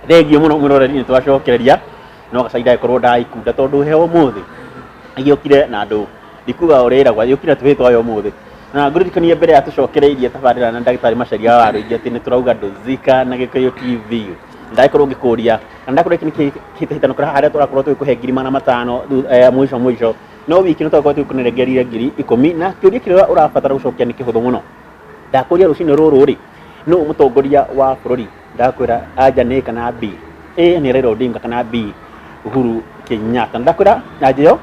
thengio muno mwiroreri ni twacokereria no gacaida ikorwo ndaikunda tondu heo muthi agiokire na andu ndikuga urira gwa yukira twitwa yo muthi na nguririkania mbere atucokereirie tabarira na ndagitari Macharia wa Rwingi ati ni turauga nduzika na Gikuyu TV ndaikorwo ngikuria ndakorwo iki kitahitano kora haria turakorwo twikuhe ngiri mana matano mwisho no wiki no twakorwo twikuneregeria ngiri 10 na kiuria kiria urabatara gucokia ni kihuthu muno ndakuria rucini ruru ri no mutongoria wa bururi ndakwira anja ni kana B ni Raila Odinga kana B Uhuru Kenyatta ndakwira ajeyo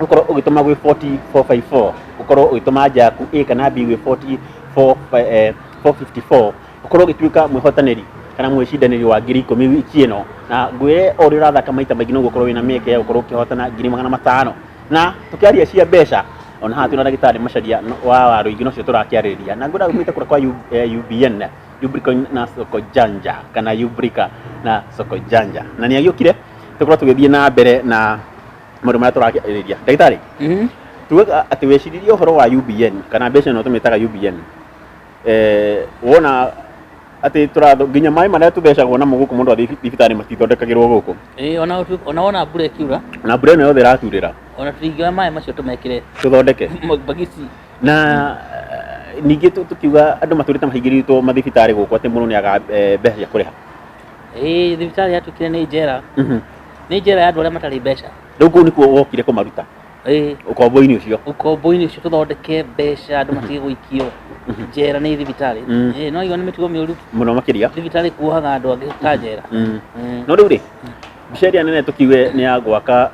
ukorwo ugituma gwi 4454 ukorwo ugituma jaku A kana B gwi 454 ukorwo ugituika mwihotaniri kana mwishindaniri wa ngiri 10 wiki ino na ngwire ori urathaka maita maingi no gukorwo wina mieke ya gukorwo ukihotana ngiri 500 na tukiaria cia mbeca ona hatu na ndagitari Macharia wa Rwingi no cio turakiariria na ngwira gwita kura kwa UBN Ubrika na Soko Janja kana Ubrika na Soko Janja na ni agiokire tukorwo tugithie na mbere na mundu mara turakiariria ndagitari tuga ati weciririe uhoro wa UBN kana mbeca no tumitaga UBN wona ati turatho nginya mai maria tuthecagwo na muguku mundu athi thibitari matithondekagirwo guku ona mbura ikiura na mbura no yothe iraturira ona turingiwa mai macio tumekire tuthondeke bagisi na ningi tukiuga andu maturite mahingiriritwo mathibitari guku ati mundu ni aga mbeca kuriha thibitari yatukire ni njera ni njera ya andu aria matari mbeca riu ku nikuo wokire kumaruta ukombo-ini ucio tuthondeke mbeca andu matige guikio njera ni thibitari no igo ni mitugo miuru muno makiria thibitari kuohaga andu angi ta njera no riu ri biceria nene tukiwe ni ya gwaka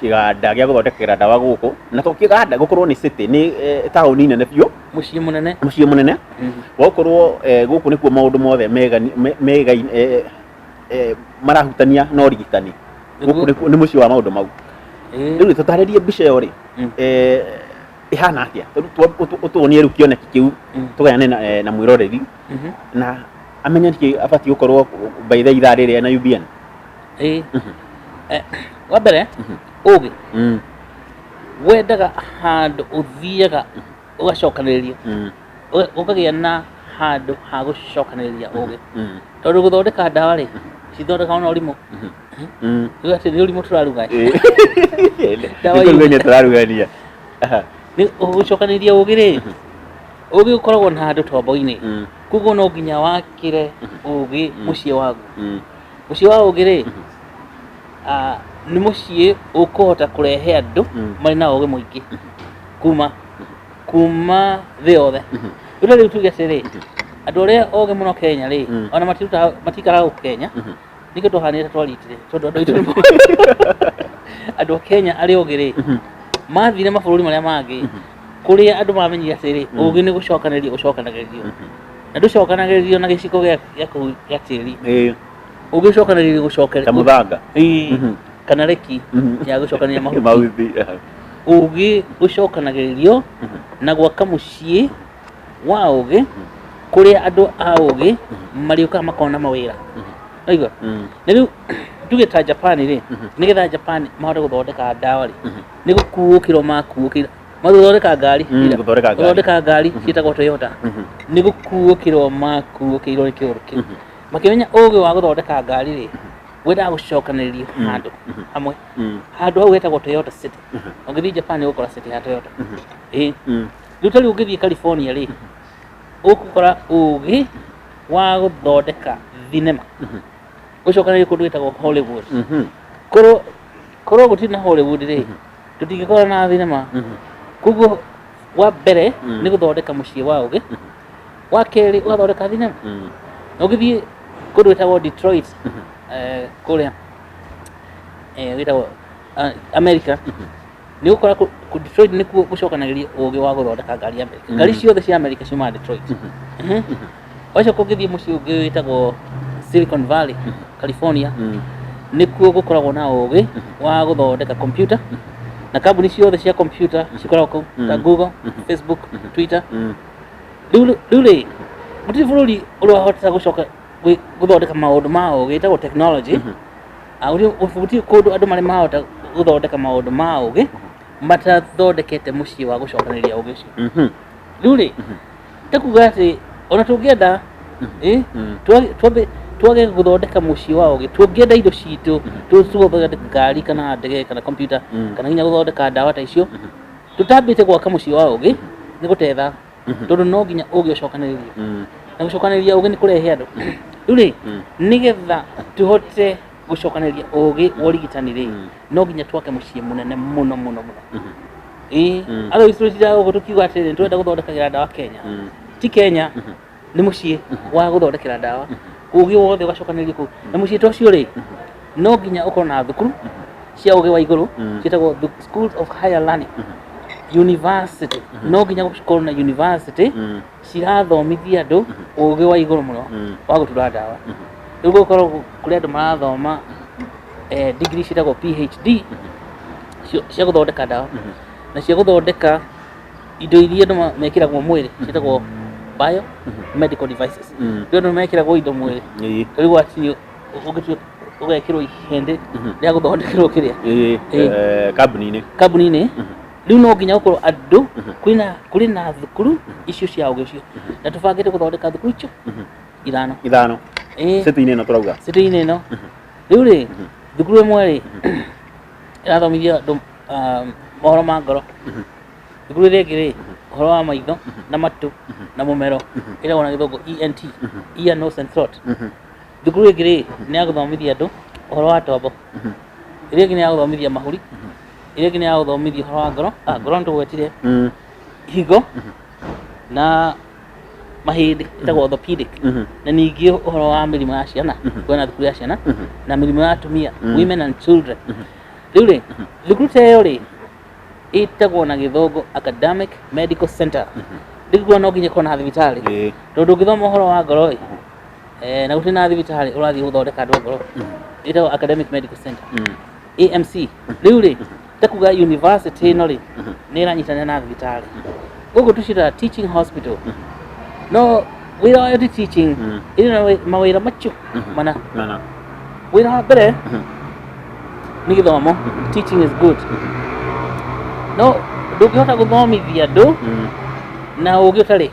kiganda gia guthondekera ndawa guku na tukiganda gukorwo ni city ni tauni nene biu muciĩ munene gukorwo guku nikuo maundu mothe mega marahutania no rigitani guku ni muciĩ wa maundu mau riu tutaririe bica yo ri ihana atia utuonie riu kioneki kiu tugayane na mwiroreri na amenya ki abati gukorwo by the ithaa riria na UBN wa mbere ugi wendaga handu uthiaga ugacokaniririo ukagia na handu ha gucokaniriria ugi tondu guthondeka ndawa ri cithondeka na urimu ati ni urimu turaruga ndawa ni turarugania ni ugucokaniria ugi ri ugi ukoragwo na handu tombo-ini kuguo no nginya wakire ugi muciĩ wagu muciĩ wa ugi ri ni muciĩ ukuhota kurehe andu mari na ugi muingi kuma thi yothe riu tuge atiri andu aria ugi muno Kenya ri ona matikaraga Kenya niko tuhanire twaritire tondu andu Kenya ari ugi ri mathire mabũrũri maria mangi kuria andu mamenyire atiri ugi ni gucokanagiririo na nducokanagiririo na giciko gia tiri ugi ucokanagiririo gucokereria muthanga kana reki ya gucokanĩrĩria mahuti ugi ucokanagiririo na gwaka muciĩ wa ugi kuria andu a ugi mariuka makona mawira aigua na riu tuge ta Japan ri nigetha Japan mahote guthondeka ndawa ri ni gukuukirwo makuukira mathondeka ngari ciitagwo Toyota ni gukuukirwo makuukirwo ni kiuru kiu makimenya ugi wa guthondeka ngari ri wenda gucokanĩrĩrio handu hamwe handu hau hetagwo Toyota City ungithii Japan ni gukora city ya Toyota riu tari ungithii California ri ukukora ugi wa guthondeka thinema ucokanĩrĩrio kundu gwitagwo Hollywood korwo gutiri na Hollywood ri tutingikora na thinema kuguo wa mbere ni guthondeka muciĩ wa ugi wa keri ugathondeka thinema ungithii kundu gwitagwo Detroit kuria witagwo America ni gukora ku Detroit ni kuo gucokanagĩria ugi wa guthondeka ngari ya America ngari ciothe cia America ciuma Detroit wacha kugithii muciĩ ungi witagwo Silicon Valley California ni kuo gukoragwo na ugi wa guthondeka computer na kambuni ciothe cia computer cikoragwo kuu ta Google Facebook Twitter riu ri gutiri bũrũri ũrahota gucoka guthondeka maundu ma ugi itagwo technology gutiri kundu andu mari mahota guthondeka maundu ma ugi matathondekete muciĩ wa gucokanĩrĩria ugi ucio riu ri takuga ati ona tungienda twambe twage guthondeka muciĩ wa ũgĩ tũngĩenda indo citũ tũthondeka ngari kana ndege kana computer kana nginya guthondeka ndawa ta icio tutambĩte gwaka muciĩ wa ũgĩ nĩ gũtetha tondũ no nginya ũgĩ ũcokanĩrĩrio na gũcokanĩrĩria ũgĩ nĩ kũrehe andũ rĩu rĩ nĩgetha tũhote gũcokanĩrĩria ũgĩ wa ũrigitani rĩ no nginya twake muciĩ mũnene mũno mũno mũno andũ itũ tũtiraga ũguo tũkiuga atĩrĩ nĩ tũrenda gũthondekera ndawa Kenya ti Kenya nĩ muciĩ wa gũthondekera ndawa ũgĩ wothe ũgacokanĩrĩrio kũu na muciĩ ta ũcio rĩ no nginya ũkorwo na thukuru cia ũgĩ wa igũrũ ciĩtagwo schools of higher learning university no nginya gũkorwo na university cirathomithia andũ ũgĩ wa igũrũ mũno wa gũtura ndawa rĩu gũkorwo kũrĩ andũ marathoma degree ciĩtagwo PhD cia gũthondeka ndawa na cia gũthondeka indo iria andũ mekĩragwo mwĩrĩ ciĩtagwo bio medical devices rĩu andũ mekĩragwo indo mwĩrĩ rĩu atĩ ũgekĩrwo ihĩndĩ rĩa gũthondekerwo kĩrĩa kambuni-inĩ rĩu no nginya gũkorwo andũ kũrĩ na thukuru icio cia ũgĩ ũcio na tũbangĩte gũthondeka thukuru icio ithano city-inĩ ĩno tũrauga city-inĩ ĩno rĩu rĩ thukuru ĩmwe rĩ ĩrathomithia andũ mohoro ma ngoro thukuru ĩrĩa ĩngĩ rĩ ũhoro wa maitho na matũ na mũmero ĩragwo na gĩthũngũ ENT ear nose and throat thukuru ĩngĩ rĩ nĩ ya gũthomithia andũ ũhoro wa tombo ĩrĩa ĩngĩ nĩ ya gũthomithia mahũri ĩrĩa ĩngĩ nĩ ya gũthomithia ũhoro wa ngoro ngoro nĩtũgwetire higo na mahĩndĩ ĩtagwo orthopedic na ningĩ ũhoro wa mĩrimũ ya ciana kwĩna thukuru ya ciana na mĩrimũ ya atumia women and children rĩu rĩ thukuru ta ĩyo rĩ ĩtagwo na gĩthũngũ academic medical center ndĩkuga no nginya ĩkorwo na thibitarĩ tondũ ũngĩthoma ũhoro wa ngoro na gũtirĩ na thibitarĩ ũrathiĩ gũthondeka andũ ngoro ĩtagwo academic medical center AMC rĩu rĩ takuga university ĩno rĩ nĩ ĩranyitanĩra na thibitarĩ gũkũ tũciĩtaga teaching hospital no wĩra wayo ti teaching ĩrĩ na mawĩra macio mana wĩra wa mbere nĩ gĩthomo teaching is good no ndũngĩhota gũthomithia andũ na ũgĩ ũtarĩ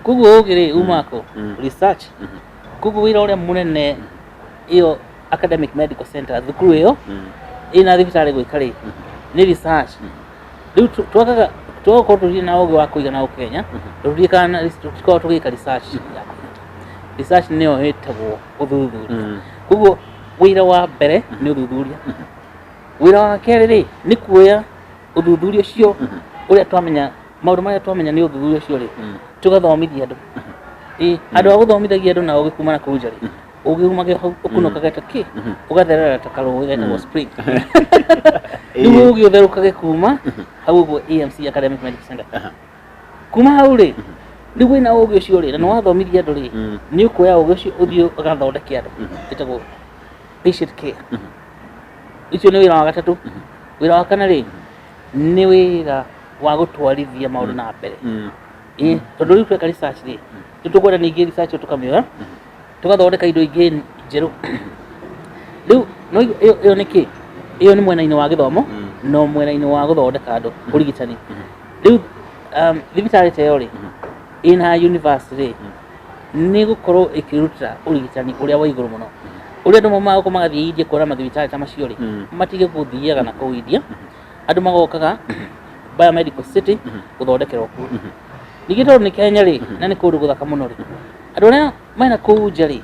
koguo ũgĩ rĩ umako research koguo wĩra ũrĩa mũnene ĩyo academic medical center thukuru ĩyo ĩna thibitarĩ gwĩka rĩ nĩ research rĩu twakorwo tũrĩ na ũgĩ wa kũigana gũkũ Kenya tũtikorwo tũgĩka research nĩyo ĩtagwo ũthuthuria koguo wĩra wa mbere nĩ ũthuthuria wĩra wa kerĩ rĩ nĩ kuoya ũthuthuria ũcio ũrĩa twamenya maũndũ marĩa twamenya nĩ ũthuthuria ũcio rĩ tũgathomithia andũ andũ a gũthomithagia andũ na ũgĩ kuma na kũu nja rĩ ũgĩ umage hau ũkunũkaga ta kĩ ũgatherera ta karũĩ getagwo spring rĩu ũgĩ ũtherũkage kuma hau ũguo AMC academic medical center kuma hau rĩ rĩu wĩna ũgĩ ũcio rĩ na nĩ wathomithia andũ rĩ nĩ ũkuoya ũgĩ ũcio ũthiĩ ũgathondeke andũ ĩtagwo patient care icio nĩ wĩra wa gatatũ wĩra wa kana rĩ nĩ wĩra wa gũtwarithia maũndũ na mbere tondũ rĩu tweka research rĩ tũkwenda ningĩ research tũkamĩoya tũgathondeka indo ingĩ njerũ rĩu ĩyo nĩ kĩ ĩyo nĩ mwena-inĩ wa gĩthomo no mwena-inĩ wa gũthondeka andũ ũrigitani rĩu thibitarĩ ta ĩyo rĩ ĩna university rĩ nĩ gũkorwo ĩkĩruta ũrigitani ũrĩa wa igũrũ mũno ũrĩa andũ maumaga gũkũ magathiĩ India kuona mathibitarĩ ta macio rĩ matige gũthiaga na kũu India andũ magokaga biomedical city gũthondekerwo kuo ningĩ tondũ nĩ Kenya rĩ na nĩ kũndũ gũthaka mũno rĩ andũ arĩa mena kũu nja rĩ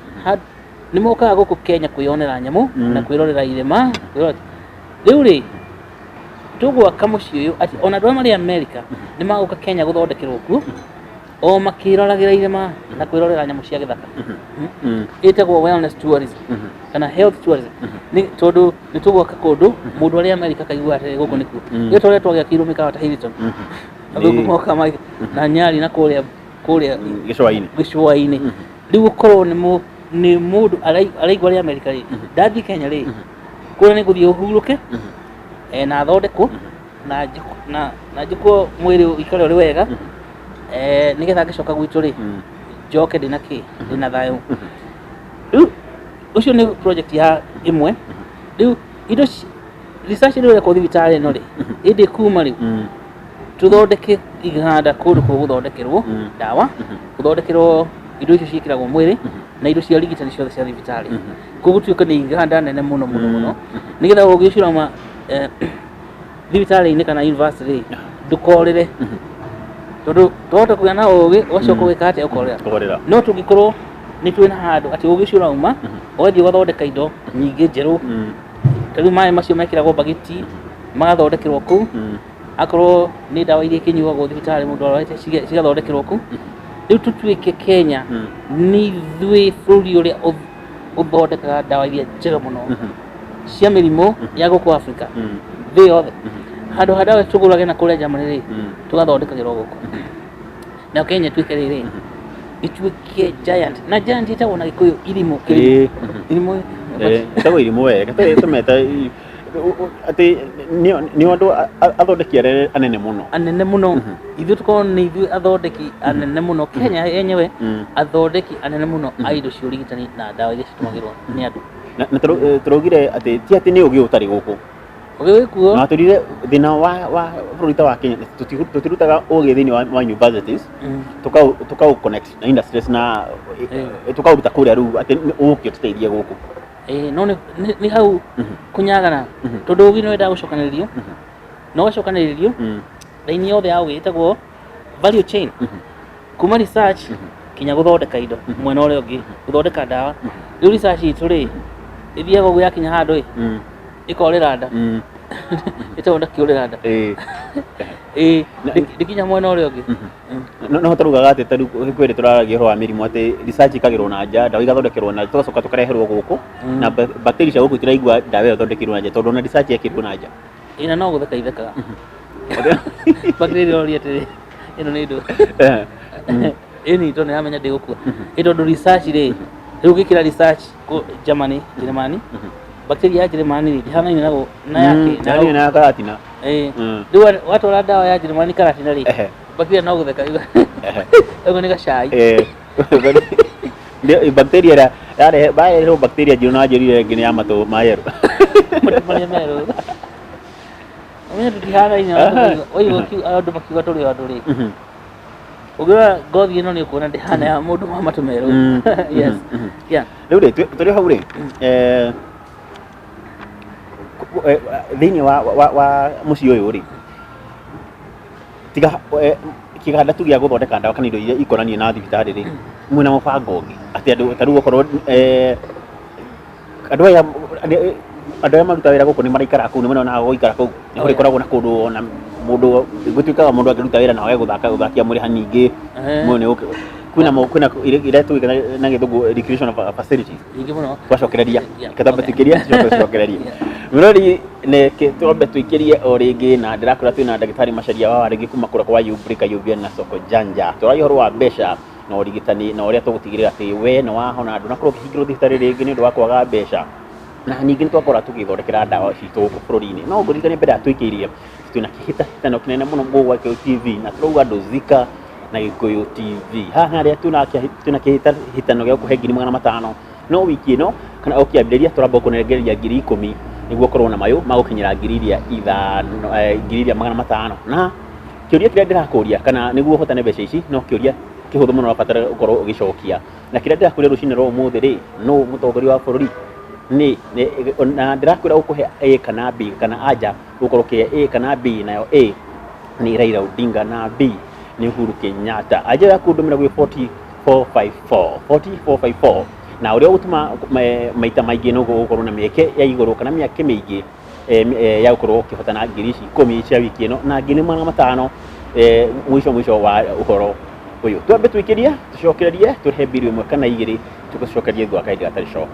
nĩ mokaga gũkũ Kenya kwĩyonera nyamũ na kwĩrorera irĩma rĩu rĩ tũgwaka mũciĩ ũyũ atĩ ona andũ arĩa marĩ America nĩ magũka Kenya gũthondekerwo kuo o makĩroragĩra irĩma na kwĩrorera nyamũ cia gĩthaka ĩtagwo wellness tourism kana health tourism tondũ nĩ tũgwaka kũndũ mũndũ arĩ America akaigua atĩ gũkũ nĩkuo gĩtũ ũrĩa twagĩakĩirwo mĩkawa ta Hilton athũngũ moka na Nyali na kũrĩa gĩcũa-inĩ rĩu gũkorwo nĩ mũndũ araigua arĩ America rĩ ndathiĩ Kenya rĩ kũrĩa nĩ ngũthiĩ ũhurũke na thondekwo na njĩkwo mwĩrĩ ũikare ũrĩ wega nĩgetha ngĩcoka gwitũ rĩ njoke ndĩna kĩ ndĩna thayũ rĩu ũcio nĩ project ya ĩmwe rĩu indo research rĩu ĩrekwo thibitarĩ ĩno rĩ ĩndĩ kuma rĩu tũthondeke iganda kũndũ kũgũthondekerwo ndawa gũthondekerwo indo icio ciĩkĩragwo mwĩrĩ na indo cia ũrigitani ciothe cia thibitarĩ. Koguo tuĩka nĩ iganda nene mũno nĩgetha ũgĩ ũcio ũrauma thibitarĩ-inĩ kana university ndũkorĩre, tondũ twahota kũgĩa na ũgĩ ũgacoka gwĩka atĩa ũkorĩra. No tũngĩkorwo nĩ twĩna handũ atĩ ũgĩ ũcio ũrauma ũgathiĩ ũgathondeka indo nyingĩ njerũ, tarĩu maĩ macio mekĩragwo bagiti magathondekerwo kũu, akorwo nĩ ndawa iria ikĩnyuagwo thibitarĩ mũndũ arwarĩte cigathondekerwo kũu. Rĩu tũtuĩke Kenya nĩ ithuĩ bũrũri ũrĩa ũthondekaga ndawa iria njega mũno cia mĩrimũ ya gũkũ Afrika thĩ yothe. Handũ ha ndawa tũgũrage na kũrĩa Germany tũgathondekagĩrwo gũkũ. Na Kenya tuĩke rĩrĩ ituĩke giant, na giant ĩtagwo na Gĩkũyũ irimũ. Irimũ ĩtagwo irimũ wega, tũmeta atĩ nĩ andũ athondeki anene mũno. Ithuĩ tũkorwo nĩ ithuĩ athondeki anene mũno, Kenya yenyewe athondeki anene mũno a indo cia ũrigitani na ndawa iria citũmagĩrwo nĩ andũ. Na tũraugire atĩ ti atĩ nĩ ũgĩ ũtarĩ gũkũ, ũgĩ wĩkuo. Na tũrire thĩna wa bũrũri ta wa Kenya, tũtirutaga ũgĩ thĩinĩ wa universities tũkaũ-connect na industries na tũkaũruta kũrĩa rĩu atĩ ũgĩ ũtũteithie gũkũ. No nĩ hau kũnyagana, tondũ ũgĩ nĩ wendaga gũcokanĩrĩrio na ũgacokanĩrĩrio raini yothe ya ũgĩ ĩtagwo value chain, kuma research kinya gũthondeka indo mwena ũrĩa ũngĩ, gũthondeka ndawa. Rĩu research itũ rĩ ĩthiaga ũguo yakinya handũ ĩkorĩra nda, ĩtagwo ndakĩũrĩra nda, ndĩkinya mwena ũrĩa ũngĩ. No tũrugaga atĩ tarĩu kwĩrĩ tũraragia ũhoro wa mĩrimũ atĩ research ĩkagĩrwo na nja, ndawa igathondekerwo na tũgacoka tũkareherwo gũkũ, na bacteria cia gũkũ itiraigua ndawa ĩyo ĩthondekerwo na nja tondũ na research yekĩrwo na nja. Na no gũtheka ithekaga bacteria ĩroria atĩrĩ ĩno nĩ indo ĩni tondũ nĩramenya ndĩgũkua, tondũ research rĩ, rĩu ũngĩkĩra research Germany, bacteria ya Germany ndĩhanaine na yake na karatina. Rĩu watwara ndawa ya Germany karatina rĩ, bacteria no gũtheka ũguo nĩ gacai. Bacteria ĩrĩa yarehe bareherwo bacteria njĩru na njĩru ĩngĩ nĩ ya matũ ma yerũ. Matũ marĩa merũ ũmenya tũtihanaine, andũ makiuga tũrĩ o andũ rĩ, ũngĩrora ngothi ĩno nĩ ũkuona ndĩhana ya mũndũ wa matũ merũ. Rĩu rĩ tũrĩ hau rĩ, thĩinĩ wa mũciĩ ũyũ rĩ, tiga kĩganda tu gĩa gũthondeka ndawa kana indo iria ikonanie na thibitarĩ rĩ, mwĩna mũbango ũngĩ atĩ andũ tarĩu okorwo andũ aya maruta wĩra gũkũ nĩ maraikara kũu, nĩ manonaga gũikara kũu, nĩ kũrĩkoragwo na kũndũ ona mũndũ gũtuĩkaga mũndũ angĩruta wĩra na wage gũthakia mũrĩ haningĩ kwĩna iria tũĩkaga na gĩthũngũ recreational facilities twacokereria katambĩtĩkĩria twacokereria mũrori twambe tũikĩrie o rĩngĩ, na ndĩrakwĩra twĩna ndagĩtarĩ Macharia wa rĩngĩ kuma kũrĩa kwa Yubrika Yubian na Soko Janja. Tũraria ũhoro wa mbeca na ũrigitani na ũrĩa tũgũtigĩrĩra atĩ we nĩ wahona ndũnakorwo ũkĩhingĩrwo thibitarĩ rĩngĩ nĩ ũndũ wa kwaga mbeca, na ningĩ nĩ twakorwo tũgĩthondekera ndawa citũ gũkũ bũrũri-inĩ. No ngũririkanie mbere ya twĩkĩirie twĩna kĩhĩtahĩtano kĩnene mũno gwa Gĩkũyũ TV, na tũrauga andũ Zika na Gĩkũyũ TV. Haha rĩa twĩna kĩhĩtahĩtano gĩa gũkũhe 500,000 no wiki ĩno kana ũkĩambĩrĩria tũramba gũkũnengereria 10,000 nĩguo korwo na mayũ magũkinyĩra 500,000. Na kĩũria kĩrĩa ndĩrakũria kana nĩguo ũhotane mbeca ici no kĩũria kĩhũthũ mũno ũrabatara gũkorwo ũgĩcokia, na kĩrĩa ndĩrakũria rũcinĩ rwa ũmũthĩ rĩ, no mũtongoria wa bũrũri na ndĩrakwĩra gũkũhe A kana B kana anja gũkorwo kĩa A kana B, nayo A nĩ Raila Odinga na B nĩ Uhuru Kenyatta. Anja yaku ndũmĩra gwĩ 40454 na ũrĩa ũgũtũma maita maingĩ no gũkorwo na mĩeke ya igũrũ kana mĩeke mĩingĩ ya gũkorwo ũkĩhotana 10,000 cia wiki ĩno na 500,000 mũico wa ũhoro ũyũ. Twambe twĩkĩrie tũcokererie tũrehe mbirũ ĩmwe kana igĩrĩ tũgacokerie thutha wa kahinda gatarĩ show.